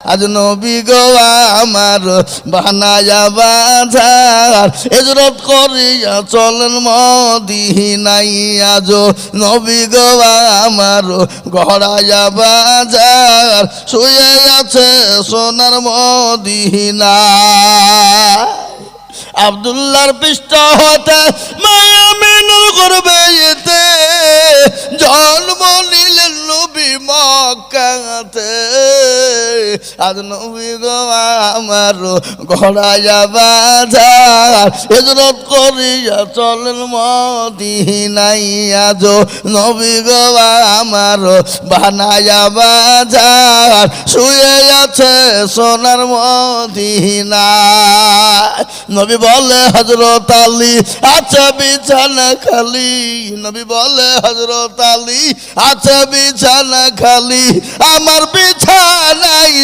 আজ নবী গো আমার বানায়া বাজার হিজরত করিয়া চলেন মদিনায় আজ নবী গো আমার গড়ায়া বাজার শুয়ে আছে সোনার মদিনা আব্দুল্লাহর পৃষ্ঠ হতে মায়া মিনুর করবে এতে জন্ম নিলেন নবী মক্কাতে আজ নবী গো আমার গড়ায়া বাজার হিজরত করিয়া চলেন মদিনায় আজ নবী গো আমার বানায়া বাজার শুয়ে আছে সোনার মদিনা নবী বলে হযরত আলী আচ্ছা বিছানা খালি নবী বলে হযরত আলী আচ্ছা বিছানা খালি আমার বিছানায়